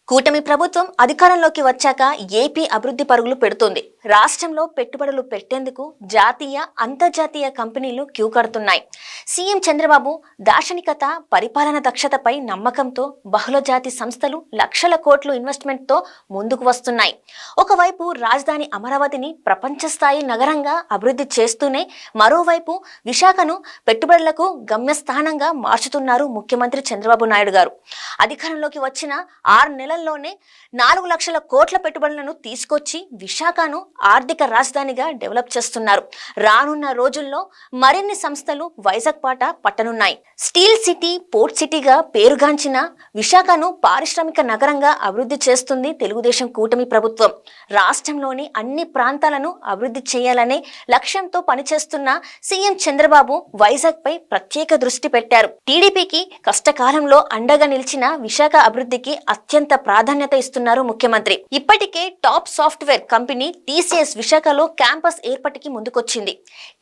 కూటమి ప్రభుత్వం అధికారంలోకి వచ్చాక ఏపీ అభివృద్ధి పరుగులు పెడుతోంది. రాష్ట్రంలో పెట్టుబడులు పెట్టేందుకు జాతీయ, అంతర్జాతీయ కంపెనీలు క్యూ కడుతున్నాయి. సీఎం చంద్రబాబు దార్శనికత, పరిపాలన దక్షతపై నమ్మకంతో బహుళజాతి సంస్థలు లక్షల కోట్లు ఇన్వెస్ట్మెంట్తో ముందుకు వస్తున్నాయి. ఒకవైపు రాజధాని అమరావతిని ప్రపంచ స్థాయి నగరంగా అభివృద్ధి చేస్తూనే మరోవైపు విశాఖను పెట్టుబడులకు గమ్యస్థానంగా మార్చుతున్నారు ముఖ్యమంత్రి చంద్రబాబు నాయుడు గారు. అధికారంలోకి వచ్చిన 6 నెలల్లోనే 4 లక్షల కోట్ల పెట్టుబడులను తీసుకొచ్చి విశాఖను ఆర్థిక రాజధానిగా డెవలప్ చేస్తున్నారు. రానున్న రోజుల్లో మరిన్ని సంస్థలు వైజాగ్ పాట పట్టనున్నాయి. స్టీల్ సిటీ, పోర్ట్ సిటీగా పేరుగాంచిన విశాఖను పారిశ్రామిక నగరంగా అభివృద్ధి చేస్తుంది తెలుగుదేశం కూటమి ప్రభుత్వం. రాష్ట్రంలోని అన్ని ప్రాంతాలను అభివృద్ధి చేయాలనే లక్ష్యంతో పనిచేస్తున్న సీఎం చంద్రబాబు వైజాగ్ పై ప్రత్యేక దృష్టి పెట్టారు. టీడీపీకి కష్టకాలంలో అండగా నిలిచిన విశాఖ అభివృద్ధికి అత్యంత ప్రాధాన్యత ఇస్తున్నారు ముఖ్యమంత్రి. ఇప్పటికే టాప్ సాఫ్ట్వేర్ కంపెనీ టీసీఎస్ విశాఖలో క్యాంపస్ ఏర్పాటుకి ముందుకొచ్చింది.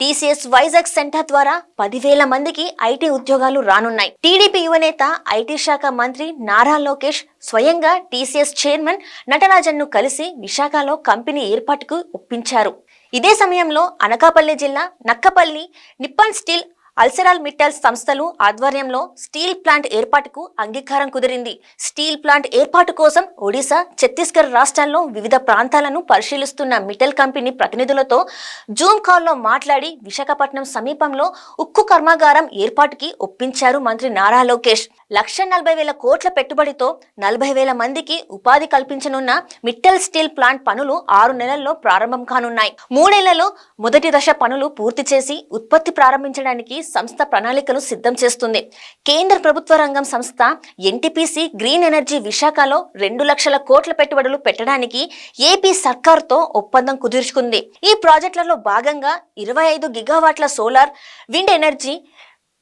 టీసీఎస్ వైజాగ్ సెంటర్ ద్వారా 10,000 మందికి ఐటీ ఉద్యోగాలు రానున్నాయి. టీడీపీ యువనేత, ఐటీ శాఖ మంత్రి నారా లోకేష్ స్వయంగా టీసీఎస్ చైర్మన్ నటరాజన్ను కలిసి విశాఖలో కంపెనీ ఏర్పాటుకు ఒప్పించారు. ఇదే సమయంలో అనకాపల్లి జిల్లా నక్కపల్లి నిప్పాన్ స్టీల్, అల్సరాల్ మిట్టల్ సంస్థలు ఆధ్వర్యంలో స్టీల్ ప్లాంట్ ఏర్పాటుకు అంగీకారం కుదిరింది. స్టీల్ ప్లాంట్ ఏర్పాటు కోసం ఒడిశా, ఛత్తీస్గఢ్ రాష్ట్రాల్లో వివిధ ప్రాంతాలను పరిశీలిస్తున్న మిట్టల్ కంపెనీ ప్రతినిధులతో జూమ్ కాల్లో మాట్లాడి విశాఖపట్నం సమీపంలో ఉక్కు కర్మాగారం ఏర్పాటుకి ఒప్పించారు మంత్రి నారా లోకేష్. 1,40,000 కోట్ల పెట్టుబడితో 40,000 మందికి ఉపాధి కల్పించనున్న మిట్టల్ స్టీల్ ప్లాంట్ పనులు 6 నెలల్లో ప్రారంభం కానున్నాయి. 3 ఏళ్లలో మొదటి దశ పనులు పూర్తి చేసి ఉత్పత్తి ప్రారంభించడానికి సంస్థ ప్రణాళికలు సిద్ధం చేస్తుంది. కేంద్ర ప్రభుత్వ రంగం సంస్థ ఎన్టీపీసీ గ్రీన్ ఎనర్జీ విశాఖలో 2 లక్షల కోట్ల పెట్టుబడులు పెట్టడానికి ఏపీ సర్కార్తో ఒప్పందం కుదుర్చుకుంది. ఈ ప్రాజెక్టులలో భాగంగా 25 గిగావాట్ల సోలార్, విండ్ ఎనర్జీ,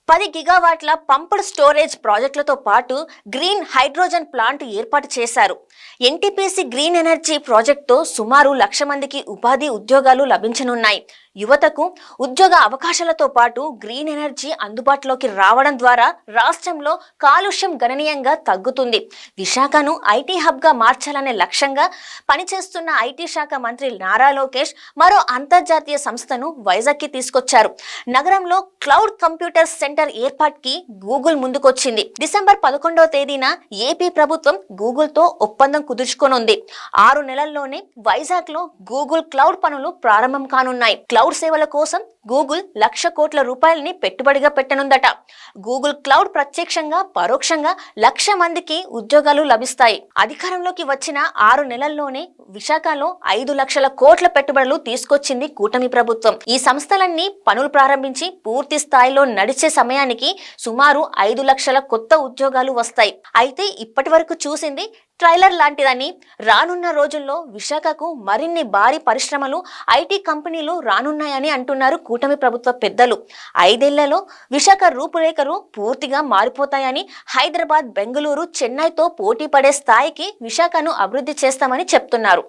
10 గిగావాట్ల పంప్డ్ స్టోరేజ్ ప్రాజెక్టులతో పాటు గ్రీన్ హైడ్రోజన్ ప్లాంట్ ఏర్పాటు చేశారు. ఎన్టీపీసీ గ్రీన్ ఎనర్జీ ప్రాజెక్టుతో సుమారు 1,00,000 మందికి ఉపాధి ఉద్యోగాలు లభించనున్నాయి. యువతకు ఉద్యోగ అవకాశాలతో పాటు గ్రీన్ ఎనర్జీ అందుబాటులోకి రావడం ద్వారా రాష్ట్రంలో కాలుష్యం గణనీయంగా తగ్గుతుంది. విశాఖను ఐటీ హబ్గా మార్చాలనే లక్ష్యంగా పనిచేస్తున్న ఐటీ శాఖ మంత్రి నారా లోకేష్ మరో అంతర్జాతీయ సంస్థను వైజాగ్కి తీసుకొచ్చారు. నగరంలో క్లౌడ్ కంప్యూటర్ సెంటర్ ఏర్పాటుకి గూగుల్ ముందుకొచ్చింది. డిసెంబర్ 11వ తేదీన ఏపీ ప్రభుత్వం గూగుల్తో ఒప్పందం కుదుర్చుకోనుంది. 6 నెలల్లోనే వైజాగ్లో గూగుల్ క్లౌడ్ పనులు ప్రారంభం కానున్నాయి. క్లౌడ్ సేవల కోసం గూగుల్ 1,00,000 కోట్ల రూపాయలని పెట్టుబడిగా పెట్టనుందట. గూగుల్ క్లౌడ్ ప్రత్యక్షంగా, పరోక్షంగా 1,00,000 మందికి ఉద్యోగాలు లభిస్తాయి. అధికారంలోకి వచ్చిన 6 నెలల్లోనే విశాఖలో 5 లక్షల కోట్ల పెట్టుబడులు తీసుకొచ్చింది కూటమి ప్రభుత్వం. ఈ సంస్థలన్నీ పనులు ప్రారంభించి పూర్తి స్థాయిలో నడిచే సమయానికి సుమారు 5 లక్షల కొత్త ఉద్యోగాలు వస్తాయి. అయితే ఇప్పటి వరకు చూసింది ట్రైలర్ లాంటిదని, రానున్న రోజుల్లో విశాఖకు మరిన్ని భారీ పరిశ్రమలు, ఐటీ కంపెనీలు రానున్నాయని అంటున్నారు కూటమి ప్రభుత్వ పెద్దలు. 5 ఏళ్లలో విశాఖ రూపురేఖలు పూర్తిగా మారిపోతాయని, హైదరాబాద్, బెంగళూరు, చెన్నైతో పోటీ పడే స్థాయికి విశాఖను అభివృద్ధి చేస్తామని చెప్తున్నారు.